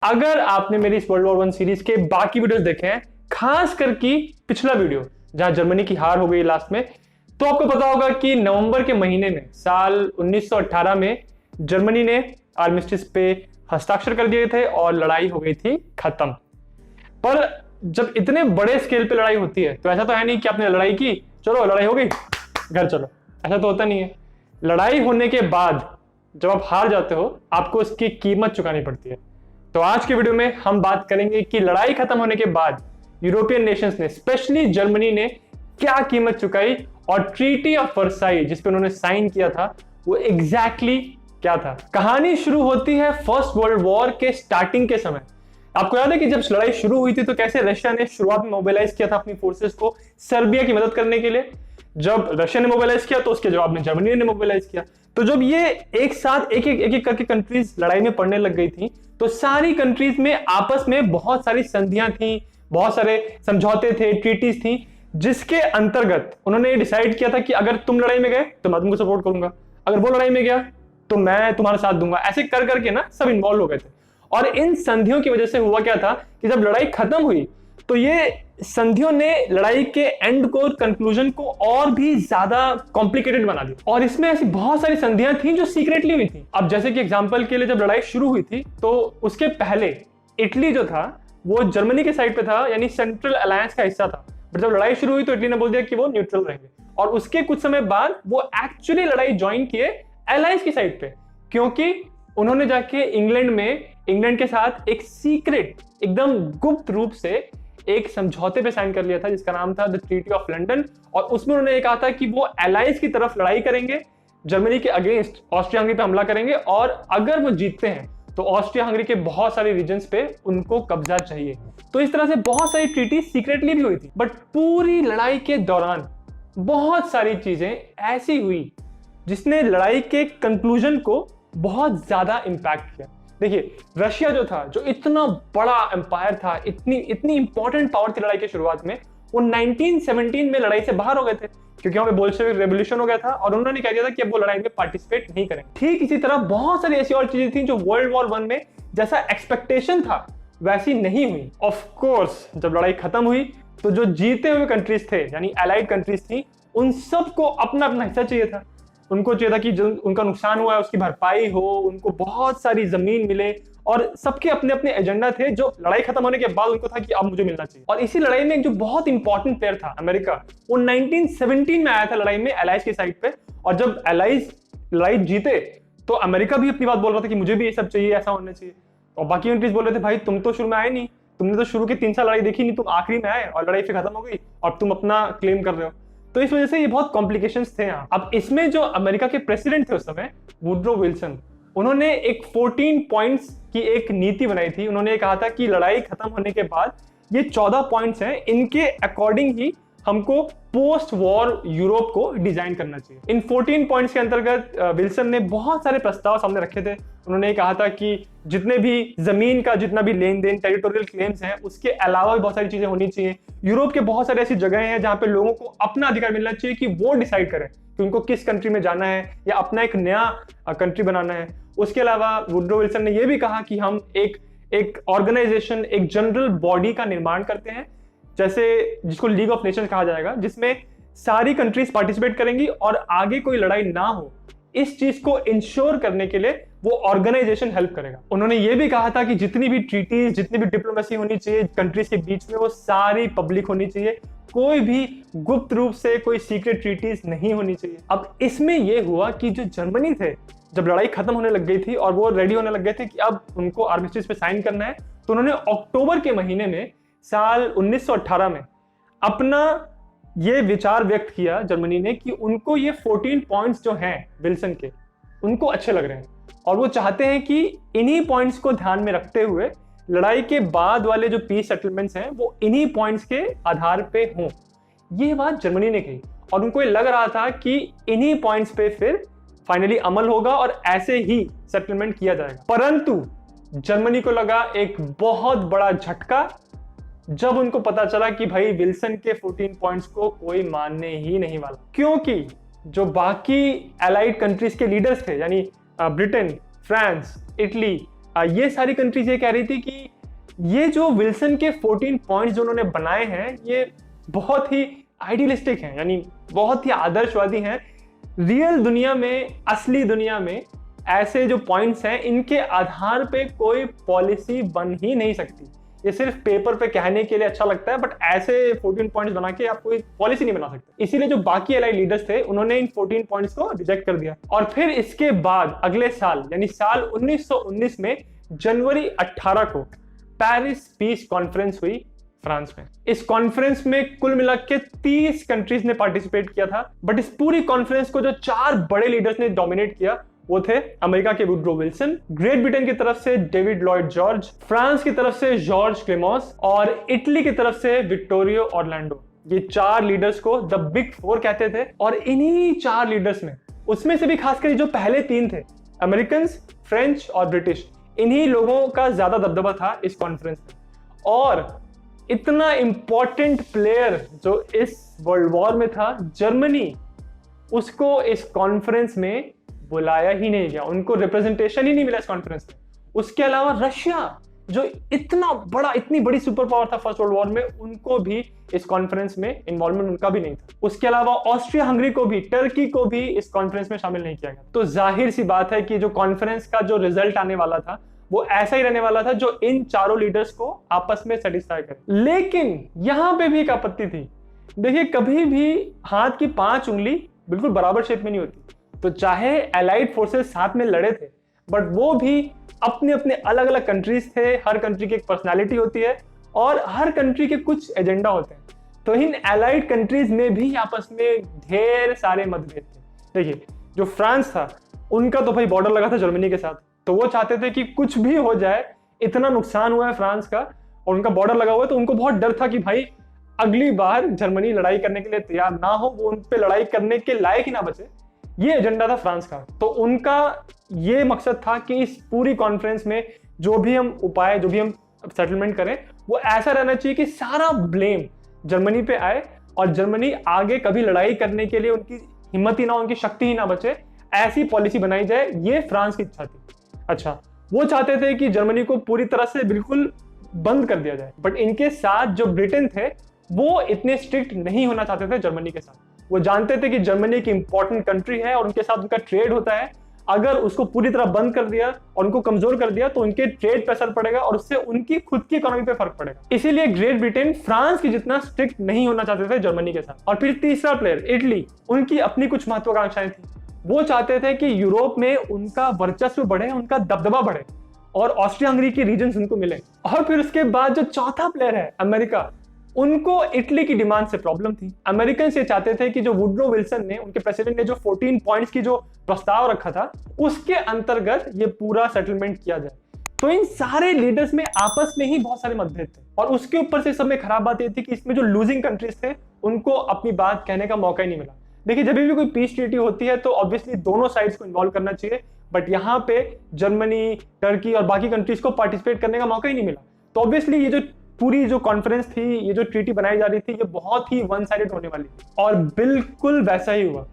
अगर आपने मेरी इस वर्ल्ड वॉर वन सीरीज के बाकी वीडियोस देखे हैं, खास करके पिछला वीडियो जहां जर्मनी की हार हो गई लास्ट में, तो आपको पता होगा कि नवंबर के महीने में साल 1918 में जर्मनी ने आर्मिस्टिस पे हस्ताक्षर कर दिए थे और लड़ाई हो गई थी खत्म। पर जब इतने बड़े स्केल पे लड़ाई होती है तो ऐसा तो है नहीं कि आपने लड़ाई की, चलो लड़ाई हो गई, घर चलो, ऐसा तो होता नहीं है। लड़ाई होने के बाद जब आप हार जाते हो, आपको उसकी कीमत चुकानी पड़ती है। तो आज के वीडियो में हम बात करेंगे कि लड़ाई खत्म होने के बाद यूरोपियन नेशंस ने, स्पेशली जर्मनी ने, क्या कीमत चुकाई और ट्रीटी ऑफ वर्साई जिस पे उन्होंने साइन किया था वो एग्जैक्टली क्या था। कहानी शुरू होती है फर्स्ट वर्ल्ड वॉर के स्टार्टिंग के समय। आपको याद है कि जब लड़ाई शुरू हुई थी तो कैसे रशिया ने शुरुआत में मोबिलाइज किया था अपनी फोर्सेस को सर्बिया की मदद करने के लिए। जब रशिया ने मोबिलाइज किया तो उसके जवाब में जर्मनी ने मोबिलाइज किया। तो जब ये एक साथ एक एक करके कंट्रीज लड़ाई में पड़ने लग गई थी तो सारी कंट्रीज में आपस में बहुत सारी संधियां थी, बहुत सारे समझौते थे, ट्रीटीज थी, जिसके अंतर्गत उन्होंने डिसाइड किया था कि अगर तुम लड़ाई में गए तो मैं तुमको सपोर्ट करूंगा, अगर वो लड़ाई में गया तो मैं तुम्हारा साथ दूंगा। ऐसे कर करके ना सब इन्वॉल्व हो गए थे। और इन संधियों की वजह से हुआ क्या था कि जब लड़ाई खत्म हुई तो ये संधियों ने लड़ाई के एंड को, कंक्लूजन को और भी ज्यादा कॉम्प्लिकेटेड बना दिया। और इसमें ऐसी बहुत सारी संधियां थी जो सीक्रेटली हुई थी। अब जैसे कि एग्जांपल के लिए जब लड़ाई शुरू हुई थी तो उसके पहले इटली जो था वो जर्मनी के साइड पे था, यानी सेंट्रल अलायंस का हिस्सा था। बट जब लड़ाई शुरू हुई तो इटली ने बोल दिया कि वो न्यूट्रल रहेंगे और उसके कुछ समय बाद वो एक्चुअली लड़ाई ज्वाइन किए अलायंस की साइड पे, क्योंकि उन्होंने जाके इंग्लैंड के साथ एक सीक्रेट, एकदम गुप्त रूप से एक समझौते पे साइन कर लिया था जिसका नाम था द ट्रीटी ऑफ लंदन। और उसमें उन्होंने ये कहा था कि वो अलायंस की तरफ लड़ाई करेंगे, जर्मनी के अगेंस्ट ऑस्ट्रिया हंगरी पे हमला करेंगे, और अगर वो जीतते हैं तो ऑस्ट्रिया हंगरी के बहुत सारे रीजन्स पे उनको कब्जा चाहिए। तो इस तरह से बहुत सारी ट्रीटी सीक्रेटली भी हुई थी। बट पूरी लड़ाई के दौरान बहुत सारी चीजें ऐसी हुई जिसने लड़ाई के कंक्लूजन को बहुत ज्यादा इंपैक्ट किया। देखिए, रशिया जो था, जो इतना बड़ा एम्पायर था, इतनी इंपॉर्टेंट पावर थी लड़ाई की शुरुआत में, वो 1917 में लड़ाई से बाहर हो गए थे क्योंकि वहां पे बोल्शेविक रेवोल्यूशन हो गया था और उन्होंने कह दिया था कि अब वो लड़ाई में पार्टिसिपेट नहीं करेंगे। ठीक इसी तरह बहुत सारी ऐसी और चीजें थी जो वर्ल्ड वॉर वन में जैसा एक्सपेक्टेशन था वैसी नहीं हुई। ऑफ कोर्स जब लड़ाई खत्म हुई तो जो जीते हुए कंट्रीज थे, यानी अलाइड कंट्रीज थी, उन सबको अपना अपना हिस्सा चाहिए था। उनको चाहिए था कि जो उनका नुकसान हुआ है उसकी भरपाई हो, उनको बहुत सारी जमीन मिले, और सबके अपने अपने एजेंडा थे जो लड़ाई खत्म होने के बाद उनको था कि अब मुझे मिलना चाहिए। और इसी लड़ाई में एक जो बहुत इंपॉर्टेंट प्लेयर था, अमेरिका, वो 1917 में आया था लड़ाई में एलाइज की साइड पे। और जब एलाइज लड़ाई जीते तो अमेरिका भी अपनी बात बोल रहा था कि मुझे भी ये सब चाहिए, ऐसा होना चाहिए। और बाकी कंट्रीज बोल रहे थे भाई तुम तो शुरू में आए नहीं, तुमने तो शुरू के 3 साल लड़ाई देखी नहीं, तुम आखिरी में आए और लड़ाई फिर खत्म हो गई और तुम अपना क्लेम कर रहे हो। तो इस वजह से ये बहुत कॉम्प्लिकेशंस थे यहाँ। अब इसमें जो अमेरिका के प्रेसिडेंट थे उस समय, वुड्रो विल्सन, उन्होंने एक 14 पॉइंट्स की एक नीति बनाई थी। उन्होंने कहा था कि लड़ाई खत्म होने के बाद ये 14 पॉइंट्स हैं, इनके अकॉर्डिंग ही हमको पोस्ट वॉर यूरोप को डिजाइन करना चाहिए। इन 14 पॉइंट्स के अंतर्गत विल्सन ने बहुत सारे प्रस्ताव सामने रखे थे। उन्होंने कहा था कि जितने भी जमीन का जितना भी लेन देन, टेरिटोरियल क्लेम्स हैं, उसके अलावा भी बहुत सारी चीजें होनी चाहिए। यूरोप के बहुत सारी ऐसी जगह हैं जहां पे लोगों को अपना अधिकार मिलना चाहिए कि वो डिसाइड करें कि उनको किस कंट्री में जाना है या अपना एक नया कंट्री बनाना है। उसके अलावा वुड्रो विल्सन ने यह भी कहा कि हम एक ऑर्गेनाइजेशन, एक जनरल बॉडी का निर्माण करते हैं, जैसे जिसको लीग ऑफ नेशंस कहा जाएगा, जिसमें सारी कंट्रीज पार्टिसिपेट करेंगी और आगे कोई लड़ाई ना हो, इस चीज को इंश्योर करने के लिए वो ऑर्गेनाइजेशन हेल्प करेगा। उन्होंने ये भी कहा था कि जितनी भी ट्रीटीज, जितनी भी डिप्लोमेसी होनी चाहिए कंट्रीज के बीच में, वो सारी पब्लिक होनी चाहिए, कोई भी गुप्त रूप से कोई सीक्रेट ट्रीटीज नहीं होनी चाहिए। अब इसमें यह हुआ कि जो जर्मनी थे, जब लड़ाई खत्म होने लग गई थी और वो रेडी होने लग गए थे कि अब उनको आर्मिस्टिस पे साइन करना है, तो उन्होंने अक्टूबर के महीने में साल 1918 में अपना ये विचार व्यक्त किया जर्मनी ने कि उनको ये 14 पॉइंट्स जो हैं विल्सन के, उनको अच्छे लग रहे हैं और वो चाहते हैं कि इन्हीं पॉइंट्स को ध्यान में रखते हुए लड़ाई के बाद वाले जो पीस सेटलमेंट्स हैं वो इन्हीं पॉइंट्स के आधार पे हों। ये बात जर्मनी ने कही और उनको ये लग रहा था कि इन्हीं पॉइंट्स पे फिर फाइनली अमल होगा और ऐसे ही सेटलमेंट किया जाएगा। परंतु जर्मनी को लगा एक बहुत बड़ा झटका जब उनको पता चला कि भाई विल्सन के 14 पॉइंट्स को कोई मानने ही नहीं वाला, क्योंकि जो बाकी अलाइड कंट्रीज के लीडर्स थे, यानी ब्रिटेन, फ्रांस, इटली, ये सारी कंट्रीज ये कह रही थी कि ये जो विल्सन के 14 पॉइंट्स जो उन्होंने बनाए हैं ये बहुत ही आइडियलिस्टिक हैं, यानी बहुत ही आदर्शवादी हैं। रियल दुनिया में, असली दुनिया में ऐसे जो पॉइंट्स हैं इनके आधार पे कोई पॉलिसी बन ही नहीं सकती। ये सिर्फ पेपर पे कहने के लिए अच्छा लगता है, बट ऐसे 14 पॉइंट्स बना के आप कोई पॉलिसी नहीं बना सकते। इसीलिए जो बाकी एलाइड लीडर्स थे उन्होंने इन 14 पॉइंट्स को रिजेक्ट कर दिया। और फिर इसके बाद अगले साल यानी साल 1919 में जनवरी 18 को पेरिस पीस कॉन्फ्रेंस हुई फ्रांस में। इस कॉन्फ्रेंस में कुल मिला के 30 कंट्रीज ने पार्टिसिपेट किया था, बट इस पूरी कॉन्फ्रेंस को जो 4 बड़े लीडर्स ने डोमिनेट किया वो थे अमेरिका के वुड्रो विल्सन, ग्रेट ब्रिटेन की तरफ से डेविड लॉयड जॉर्ज, फ्रांस की तरफ से जॉर्ज क्लेमोस और इटली की तरफ से विक्टोरियो ऑरलैंडो। ये 4 लीडर्स को द बिग 4 कहते थे। और इन्हीं 4 लीडर्स में, उसमें से भी खासकर जो पहले 3 थे, अमेरिकन, फ्रेंच और ब्रिटिश, इन्हीं लोगों का ज्यादा दबदबा था इस कॉन्फ्रेंस में। और इतना इंपॉर्टेंट प्लेयर जो इस वर्ल्ड वॉर में था, जर्मनी, उसको इस कॉन्फ्रेंस में बुलाया ही नहीं गया, उनको रिप्रेजेंटेशन ही नहीं मिला इस कॉन्फ्रेंस में। उसके अलावा रशिया, जो इतना बड़ा, इतनी बड़ी सुपर पावर था फर्स्ट वर्ल्ड वॉर में, उनको भी इस कॉन्फ्रेंस में इन्वॉल्वमेंट उनका भी नहीं था। उसके अलावा ऑस्ट्रिया हंगरी को भी, टर्की को भी इस कॉन्फ्रेंस में शामिल नहीं किया गया। तो जाहिर सी बात है कि जो कॉन्फ्रेंस का जो रिजल्ट आने वाला था वो ऐसा ही रहने वाला था जो इन चारों लीडर्स को आपस में सेटिस्फाई करे। लेकिन यहां पे भी एक आपत्ति थी। देखिए, कभी भी हाथ की 5 उंगली बिल्कुल बराबर शेप में नहीं होती। तो चाहे एलाइड फोर्सेस साथ में लड़े थे, बट वो भी अपने अपने अलग अलग कंट्रीज थे। हर कंट्री की एक पर्सनालिटी होती है और हर कंट्री के कुछ एजेंडा होते हैं। तो इन एलाइड कंट्रीज में भी आपस में ढेर सारे मतभेद थे। देखिए, जो फ्रांस था उनका तो भाई बॉर्डर लगा था जर्मनी के साथ, तो वो चाहते थे कि कुछ भी हो जाए, इतना नुकसान हुआ है फ्रांस का और उनका बॉर्डर लगा हुआ है, तो उनको बहुत डर था कि भाई अगली बार जर्मनी लड़ाई करने के लिए तैयार ना हो, वो उन पे लड़ाई करने के लायक ही ना बचे। ये एजेंडा था फ्रांस का। तो उनका ये मकसद था कि इस पूरी कॉन्फ्रेंस में जो भी हम उपाय, जो भी हम सेटलमेंट करें, वो ऐसा रहना चाहिए कि सारा ब्लेम जर्मनी पे आए और जर्मनी आगे कभी लड़ाई करने के लिए उनकी हिम्मत ही ना, उनकी शक्ति ही ना बचे, ऐसी पॉलिसी बनाई जाए। ये फ्रांस की इच्छा थी। अच्छा, वो चाहते थे कि जर्मनी को पूरी तरह से बिल्कुल बंद कर दिया जाए, बट इनके साथ जो ब्रिटेन थे वो इतने स्ट्रिक्ट नहीं होना चाहते थे जर्मनी के साथ। वो जानते थे कि जर्मनी एक इंपॉर्टेंट कंट्री है और उनके साथ उनका ट्रेड होता है। अगर उसको पूरी तरह बंद कर दिया और उनको कमजोर कर दिया तो उनके ट्रेड पे असर पड़ेगा और उससे उनकी खुद की इकोनॉमी पे फर्क पड़ेगा। इसीलिए ग्रेट ब्रिटेन फ्रांस की जितना स्ट्रिक्ट नहीं होना चाहते थे जर्मनी के साथ। और फिर तीसरा प्लेयर इटली, उनकी अपनी कुछ महत्वाकांक्षाएं थी। वो चाहते थे कि यूरोप में उनका वर्चस्व बढ़े, उनका दबदबा बढ़े और ऑस्ट्रिया हंगरी की रीजन्स उनको मिले। और फिर उसके बाद जो चौथा प्लेयर है अमेरिका, उनको इटली की डिमांड से प्रॉब्लम थी। अमेरिकन ये चाहते थे कि जो वुड्रो विल्सन ने, उनके प्रेसिडेंट ने जो 14 पॉइंट्स की जो प्रस्ताव रखा था, उसके अंतर्गत ये पूरा सेटलमेंट किया जाए। तो इन सारे लीडर्स में आपस में ही बहुत सारे मतभेद थे और उसके ऊपर से सब में खराब बात ये थी कि इसमें जो लूजिंग कंट्रीज थे उनको अपनी बात कहने का मौका ही नहीं मिला। देखिए, जब भी कोई पीस ट्रीटी होती है तो ऑब्वियसली दोनों साइड्स को इन्वॉल्व करना चाहिए, बट यहाँ पे जर्मनी, टर्की और बाकी कंट्रीज को पार्टिसिपेट करने का मौका ही नहीं मिला। तो ऑब्वियसली ये जो पूरी जो कॉन्फ्रेंस थी, ये जो ट्रीटी बनाई जा रही थी, ये बहुत ही वन साइडेड होने वाली थी और बिल्कुल वैसा ही हुआ।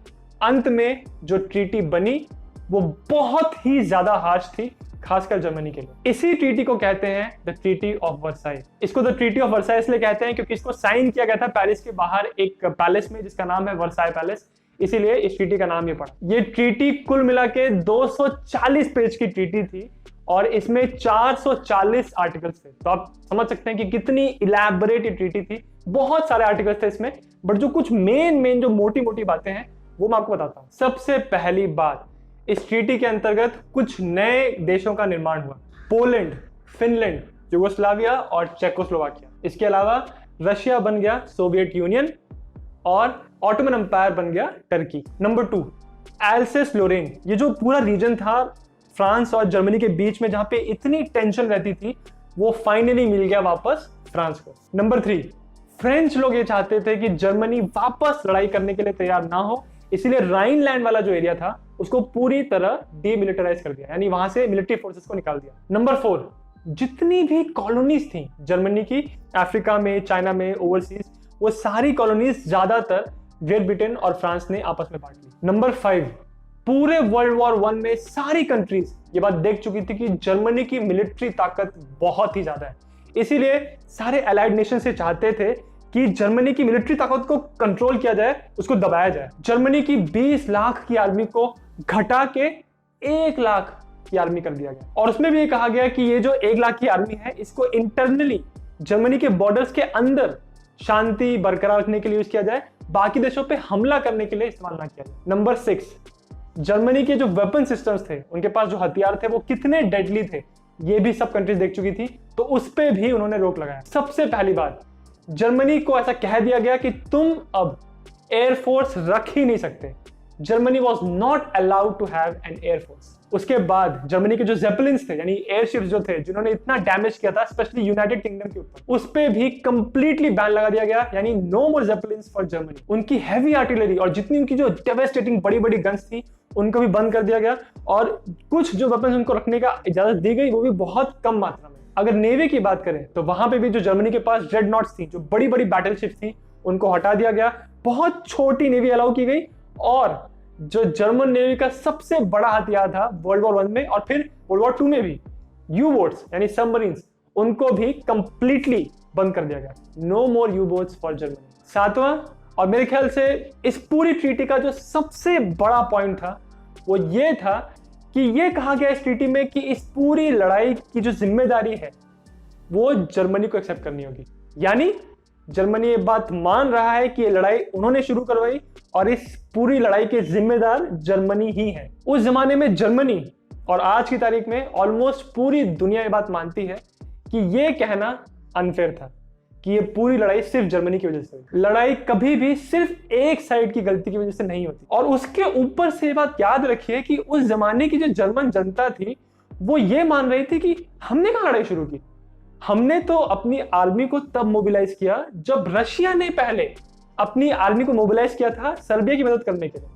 अंत में जो ट्रीटी बनी वो बहुत ही ज्यादा हार्श थी, खासकर जर्मनी के लिए। इसी ट्रीटी को कहते हैं द ट्रीटी ऑफ वर्साई। इसको द ट्रीटी ऑफ वर्साई इसलिए कहते हैं क्योंकि इसको साइन किया गया था पेरिस के बाहर एक पैलेस में जिसका नाम है वर्साई पैलेस, इसीलिए इस ट्रीटी का नाम ये पड़ा। ये ट्रीटी कुल मिला के 240 पेज की ट्रीटी थी और इसमें 440 आर्टिकल्स थे। तो आप समझ सकते हैं कि कितनी इलैबोरेट ये ट्रीटी थी। बहुत सारे आर्टिकल्स थे इसमें, बट जो कुछ मेन जो मोटी मोटी बातें हैं वो मैं आपको बताता हूँ। सबसे पहली बात, इस ट्रीटी के अंतर्गत कुछ नए देशों का निर्माण हुआ। पोलैंड, फिनलैंड, यूगोस्लाविया और चेकोस्लोवाकिया। इसके अलावा रशिया बन गया सोवियत यूनियन और ऑटोमन एम्पायर बन गया टर्की। नंबर 2, एल्सेस लोरेन। ये जो पूरा रीजन था फ्रांस और जर्मनी के बीच में, जहां पे इतनी टेंशन रहती थी, वो फाइनली मिल गया वापस फ्रांस को। नंबर 3, फ्रेंच लोग ये चाहते थे कि जर्मनी वापस लड़ाई करने के लिए तैयार ना हो, इसीलिए राइनलैंड वाला जो एरिया था उसको पूरी तरह डीमिलिटराइज कर दिया, यानी वहां से मिलिट्री फोर्सेस को निकाल दिया। नंबर 4, जितनी भी कॉलोनीज थी जर्मनी की, अफ्रीका में, चाइना में, ओवरसीज, वो सारी कॉलोनीज ज्यादातर ग्रेट ब्रिटेन और फ्रांस ने आपस में बांट ली। नंबर 5, पूरे वर्ल्ड वॉर वन में सारी कंट्रीज ये बात देख चुकी थी कि जर्मनी की मिलिट्री ताकत बहुत ही ज्यादा है। इसीलिए सारे अलाइड नेशन से चाहते थे कि जर्मनी की मिलिट्री ताकत को कंट्रोल किया जाए, उसको दबाया जाए। जर्मनी की 20 लाख की आर्मी को घटा के 1 लाख की आर्मी कर दिया गया, और उसमें भी ये कहा गया कि ये जो 1 लाख की आर्मी है इसको इंटरनली जर्मनी के बॉर्डर्स के अंदर शांति बरकरार रखने के लिए यूज किया जाए, बाकी देशों पे हमला करने के लिए इस्तेमाल ना किया जाए। नंबर 6, जर्मनी के जो वेपन सिस्टम्स थे, उनके पास जो हथियार थे वो कितने डेडली थे, ये भी सब कंट्रीज देख चुकी थी, तो उस पे भी उन्होंने रोक लगाया। सबसे पहली बात, जर्मनी को ऐसा कह दिया गया कि तुम अब एयरफोर्स रख ही नहीं सकते। Germany was not allowed to have an air force. उसके बाद जर्मनी के जो जेपलिन्स थे, यानी एयरशिप्स जो थे जिन्होंने इतना डैमेज किया था स्पेशली यूनाइटेड किंगडम के ऊपर, उस पे भी कंप्लीटली बैन लगा दिया गया, यानी नो मोर जेपलिन्स फॉर जर्मनी। उनकी हैवी आर्टिलरी और जितनी उनकी जो डेवास्टेटिंग बड़ी बड़ी गन्स थी उनको भी बंद कर दिया गया, और कुछ जो वेपन्स उनको रखने का इजाजत दी गई वो भी बहुत कम मात्रा में। अगर नेवी की बात करें तो वहां पे भी जो जर्मनी के पास ड्रेडनॉट्स थी, जो बड़ी बड़ी बैटलशिप्स थी, उनको हटा दिया गया, बहुत छोटी नेवी अलाउ की गई। और जो जर्मन नेवी का सबसे बड़ा हथियार था वर्ल्ड वॉर 1 में और फिर वर्ल्ड वॉर 2 में भी, यू बोट्स यानी सबमरीन्स, उनको भी कंप्लीटली बंद कर दिया गया। No more U boats for Germany. 7वां और मेरे ख्याल से इस पूरी ट्रीटी का जो सबसे बड़ा पॉइंट था वो ये था कि ये कहा गया इस ट्रीटी में कि इस पूरी लड़ाई की जो जिम्मेदारी है वो जर्मनी को एक्सेप्ट करनी होगी। यानी जर्मनी ये बात मान रहा है कि ये लड़ाई उन्होंने शुरू करवाई और इस पूरी लड़ाई के जिम्मेदार जर्मनी ही है। उस जमाने में जर्मनी और आज की तारीख में ऑलमोस्ट पूरी दुनिया ये बात मानती है कि ये कहना अनफेयर था कि ये पूरी लड़ाई सिर्फ जर्मनी की वजह से हुई। लड़ाई कभी भी सिर्फ एक साइड की गलती की वजह से नहीं होती। और उसके ऊपर से ये बात याद रखिए कि उस जमाने की जो जर्मन जनता थी वो ये मान रही थी कि हमने कहाँ लड़ाई शुरू की, हमने तो अपनी आर्मी को तब मोबिलाइज किया जब रशिया ने पहले अपनी आर्मी को मोबिलाइज किया था सर्बिया की मदद करने के लिए,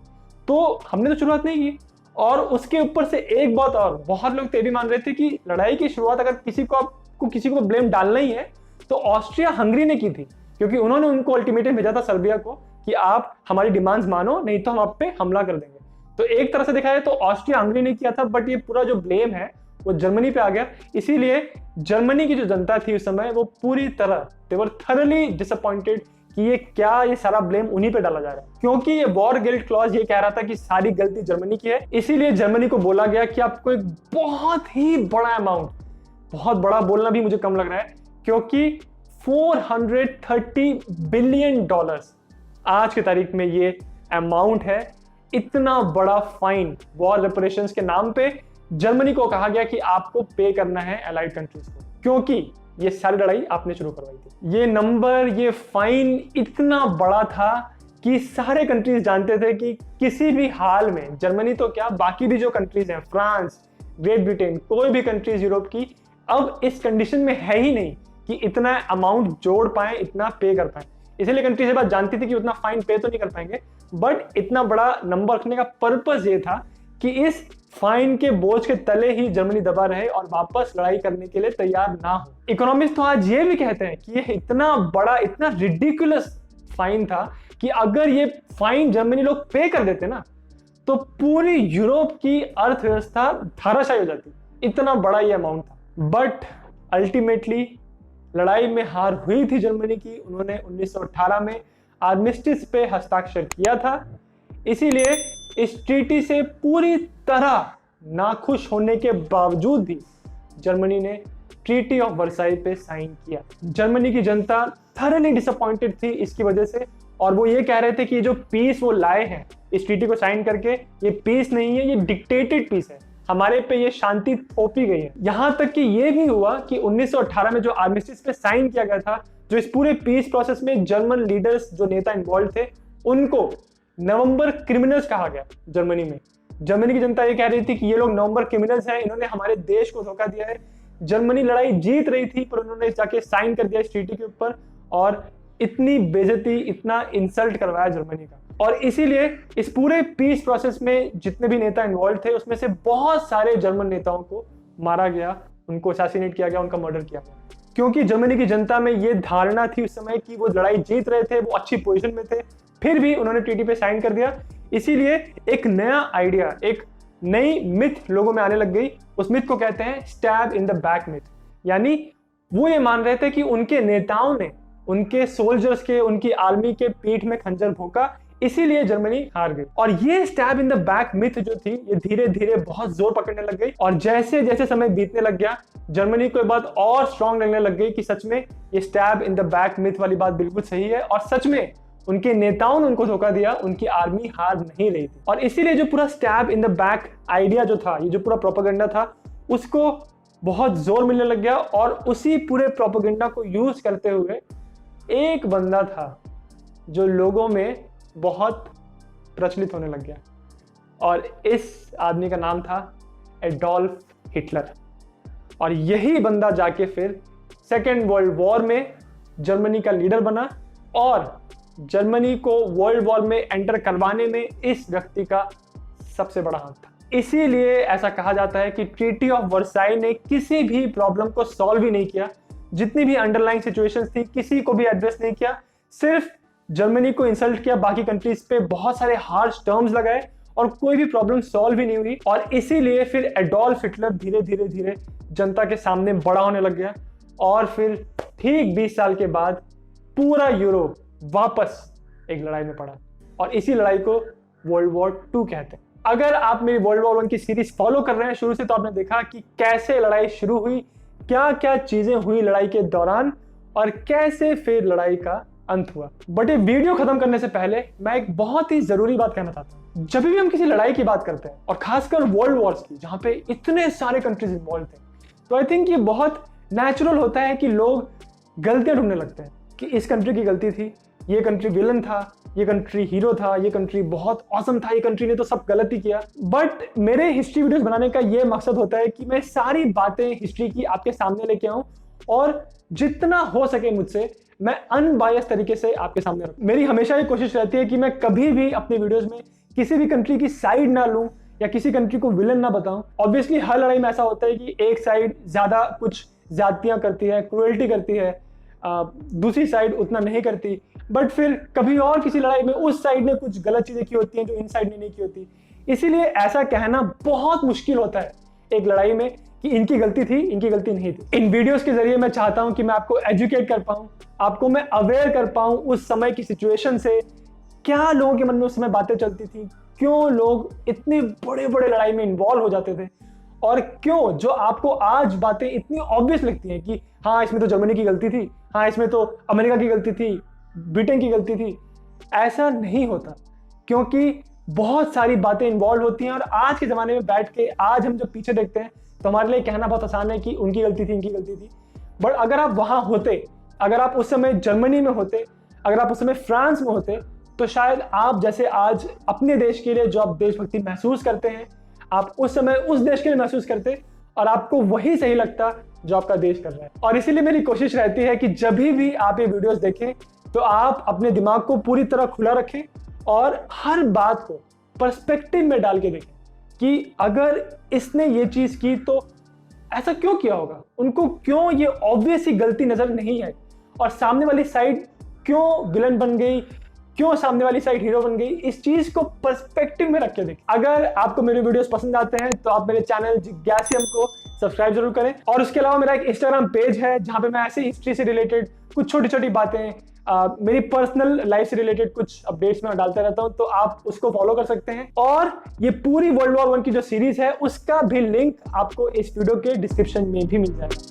तो हमने तो शुरुआत नहीं की। और उसके ऊपर से एक बात और, बहुत लोग तो ये भी मान रहे थे कि लड़ाई की शुरुआत अगर किसी को ब्लेम डालना ही है तो ऑस्ट्रिया हंगरी ने की थी, क्योंकि उन्होंने उनको अल्टीमेटम भेजा था सर्बिया को कि आप हमारी डिमांड्स मानो नहीं तो हम आप पे हमला कर देंगे। तो एक तरह से देखा जाए तो ऑस्ट्रिया हंगरी ने किया था, बट ये पूरा जो ब्लेम है वो जर्मनी पे आ गया। इसीलिए जर्मनी की जो जनता थी उस समय वो पूरी तरह दे वर थॉरली डिसअपॉइंटेड कि ये सारा ब्लेम उन्हीं पे डाला जा रहा है, क्योंकि ये वॉर गिल्ट क्लॉज ये कह रहा था कि सारी गलती जर्मनी की है। इसीलिए जर्मनी को बोला गया कि आपको एक बहुत ही बड़ा अमाउंट, बहुत बड़ा बोलना भी मुझे कम लग रहा है, क्योंकि 430 बिलियन डॉलर्स आज की तारीख में ये अमाउंट है। इतना बड़ा फाइन वॉर रेपरेशंस के नाम पे जर्मनी को कहा गया कि आपको पे करना है अलाइड कंट्रीज को, क्योंकि ये सारी लड़ाई आपने शुरू करवाई थी। ये नंबर, ये फाइन इतना बड़ा था कि सारे कंट्रीज जानते थे कि किसी भी हाल में जर्मनी तो क्या, बाकी भी जो कंट्रीज हैं, फ्रांस, ग्रेट ब्रिटेन, कोई भी कंट्रीज यूरोप की अब इस कंडीशन में है ही नहीं कि इतना अमाउंट जोड़ पाए, इतना पे कर पाए। इसलिए कंट्रीज ये बात जानती थी कि उतना फाइन पे तो नहीं कर पाएंगे, बट इतना बड़ा नंबर रखने का पर्पस ये था कि इस फाइन के बोझ के तले ही जर्मनी दबा रहे और वापस लड़ाई करने के लिए तैयार ना हो। इकोनॉमिस्ट तो आज ये भी कहते हैं कि ये इतना बड़ा, इतना रिडिकुलस फाइन था कि अगर ये फाइन जर्मनी लोग पे कर देते ना तो पूरी यूरोप की अर्थव्यवस्था धराशायी हो जाती। इतना बड़ा ये अमाउंट था। बट अल्टीमेटली लड़ाई में हार हुई थी जर्मनी की। उन्होंने 1918 में आर्मिस्टिस पे हस्ताक्षर किया था। इसीलिए इस ट्रीटी से पूरी तरह नाखुश होने के बावजूद भी जर्मनी ने ट्रीटी ऑफ वर्साई पे साइन किया। जर्मनी की जनता थॉरली डिसअपॉइंटेड थी इसकी वजह से, और वो ये कह रहे थे कि ये जो पीस वो लाए हैं इस ट्रीटी को साइन करके, ये पीस नहीं है, ये डिक्टेटेड पीस है, हमारे पे ये शांति थोपी गई है। यहां तक कि ये भी हुआ कि 1918 में जो आर्मिस्टिस पे साइन किया गया था, जो इस पूरे पीस प्रोसेस में जर्मन लीडर्स, जो नेता इन्वॉल्व थे, उनको नवंबर क्रिमिनल्स कहा गया जर्मनी में। जर्मनी की जनता ये कह रही थी कि ये लोग नवंबर क्रिमिनल्स हैं, इन्होंने हमारे देश को धोखा दिया है। जर्मनी लड़ाई जीत रही थी पर उन्होंने जाके साइन कर दिया इस ट्रीटी के ऊपर, और इतनी बेइज्जती, इतना इंसल्ट करवाया जर्मनी का। और इसीलिए इस पूरे पीस प्रोसेस में जितने भी नेता इन्वॉल्व थे उसमें से बहुत सारे जर्मन नेताओं को मारा गया, उनको असैसिनेट किया गया, उनका मर्डर किया गया, क्योंकि जर्मनी की जनता में ये धारणा थी उस समय कि वो लड़ाई जीत रहे थे, वो अच्छी पोजीशन में थे, फिर भी उन्होंने ट्रीटी पे साइन कर दिया। इसीलिए एक नया आइडिया, एक नई मिथ लोगों में आने लग गई। उस मिथ को कहते हैं stab in the back myth. यानी वो ये मान रहे थे कि उनके नेताओं ने उनके सोल्जर्स के, उनकी आर्मी के पीठ में खंजर भोंका, इसीलिए जर्मनी हार गई। और ये stab in the back myth जो थी, ये धीरे धीरे बहुत जोर पकड़ने लग गई। और जैसे जैसे समय बीतने लग गया, जर्मनी को ये बात और स्ट्रांग लगने लग गई कि सच में ये stab in the back myth वाली बात बिल्कुल सही है। और सच में उनके नेताओं ने उनको धोखा दिया, उनकी आर्मी हार नहीं रही थी। और इसीलिए जो पूरा stab in the back idea जो था, ये जो पूरा प्रोपेगेंडा था, उसको बहुत जोर मिलने लग गया। और उसी पूरे प्रोपेगेंडा को यूज करते हुए एक बंदा था जो लोगों में बहुत प्रचलित होने लग गया, और इस आदमी का नाम था एडोल्फ हिटलर। और यही बंदा जाके फिर सेकेंड वर्ल्ड वॉर में जर्मनी का लीडर बना, और जर्मनी को वर्ल्ड वॉर में एंटर करवाने में इस व्यक्ति का सबसे बड़ा हाथ था। इसीलिए ऐसा कहा जाता है कि ट्रीटी ऑफ वर्साई ने किसी भी प्रॉब्लम को सॉल्व ही नहीं किया, जितनी भी अंडरलाइंग सिचुएशंस थी किसी को भी एड्रेस नहीं किया, सिर्फ जर्मनी को इंसल्ट किया, बाकी कंट्रीज पे बहुत सारे हार्श टर्म्स लगाए, और कोई भी प्रॉब्लम सॉल्व ही नहीं हुई। और इसीलिए फिर एडोल्फ हिटलर धीरे धीरे धीरे जनता के सामने बड़ा होने लग गया। और फिर ठीक 20 साल के बाद पूरा यूरोप वापस एक लड़ाई में पड़ा, और इसी लड़ाई को वर्ल्ड वॉर 2 कहते हैं। अगर आप मेरी वर्ल्ड वॉर 1 की सीरीज फॉलो कर रहे हैं शुरू से, तो आपने देखा कि कैसे लड़ाई शुरू हुई, क्या क्या चीजें हुई लड़ाई के दौरान, और कैसे फिर लड़ाई का अंत हुआ। बट ये वीडियो खत्म करने से पहले मैं एक बहुत ही जरूरी बात कहना चाहता हूँ। जब भी हम किसी लड़ाई की बात करते हैं, और खासकर वर्ल्ड वॉर्स की, जहां पे इतने सारे कंट्रीज इन्वॉल्व थे, तो आई थिंक ये बहुत नेचुरल होता है कि लोग गलतियां ढूंढने लगते हैं कि इस कंट्री की गलती थी, ये कंट्री विलन था, ये कंट्री हीरो था, ये कंट्री बहुत ऑसम था, ये कंट्री ने तो सब गलत ही किया। बट मेरे हिस्ट्री वीडियोस बनाने का ये मकसद होता है कि मैं सारी बातें हिस्ट्री की आपके सामने लेके आऊं, और जितना हो सके मुझसे मैं अनबायस तरीके से आपके सामने रखूं। मेरी हमेशा ये कोशिश रहती है कि मैं कभी भी अपने वीडियोस में किसी भी कंट्री की साइड ना लूं, या किसी कंट्री को विलन ना बताऊं। ऑब्वियसली हर लड़ाई में ऐसा होता है कि एक साइड ज्यादा कुछ ज्यादतियां करती है, क्रूएल्टी करती है, दूसरी साइड उतना नहीं करती। बट फिर कभी और किसी लड़ाई में उस साइड ने कुछ गलत चीजें की होती हैं जो इन साइड ने नहीं की होती। इसीलिए ऐसा कहना बहुत मुश्किल होता है एक लड़ाई में कि इनकी गलती थी, इनकी गलती नहीं थी। इन वीडियोस के जरिए मैं चाहता हूं कि मैं आपको एजुकेट कर पाऊं, आपको मैं अवेयर कर पाऊं उस समय की सिचुएशन से, क्या लोगों के मन में उस समय बातें चलती थी, क्यों लोग इतने बड़े बड़े लड़ाई में इन्वॉल्व हो जाते थे, और क्यों जो आपको आज बातें इतनी ऑब्वियस लगती हैं कि हाँ इसमें तो जर्मनी की गलती थी, हाँ इसमें तो अमेरिका की गलती थी, ब्रिटेन की गलती थी, ऐसा नहीं होता। क्योंकि बहुत सारी बातें इन्वॉल्व होती हैं, और आज के ज़माने में बैठ के आज हम जब पीछे देखते हैं तो हमारे लिए कहना बहुत आसान है कि उनकी गलती थी, इनकी गलती थी। बट अगर आप वहाँ होते, अगर आप उस समय जर्मनी में होते, अगर आप उस समय फ्रांस में होते, तो शायद आप जैसे आज अपने देश के लिए जो आप देशभक्ति महसूस करते हैं, आप उस समय उस देश के लिए महसूस करते, और आपको वही सही लगता जो आपका देश कर रहा है। और इसीलिए मेरी कोशिश रहती है कि जब भी आप ये वीडियोस देखें तो आप अपने दिमाग को पूरी तरह खुला रखें, और हर बात को पर्सपेक्टिव में डाल के देखें कि अगर इसने ये चीज की तो ऐसा क्यों किया होगा, उनको क्यों ये ऑब्वियस ही गलती नजर नहीं आई, और सामने वाली साइड क्यों विलन बन गई, क्यों सामने वाली साइड हीरो बन गई। इस चीज को पर्सपेक्टिव में रख के देखें। अगर आपको मेरे वीडियोस पसंद आते हैं तो आप मेरे चैनल जिज्ञासियम को सब्सक्राइब जरूर करें। और उसके अलावा मेरा एक इंस्टाग्राम पेज है जहां पे मैं ऐसे हिस्ट्री से रिलेटेड कुछ छोटी छोटी बातें, मेरी पर्सनल लाइफ से रिलेटेड कुछ अपडेट्स में डालता रहता हूं, तो आप उसको फॉलो कर सकते हैं। और ये पूरी वर्ल्ड वॉर 1 की जो सीरीज है उसका भी लिंक आपको इस वीडियो के डिस्क्रिप्शन में भी मिल जाएगा।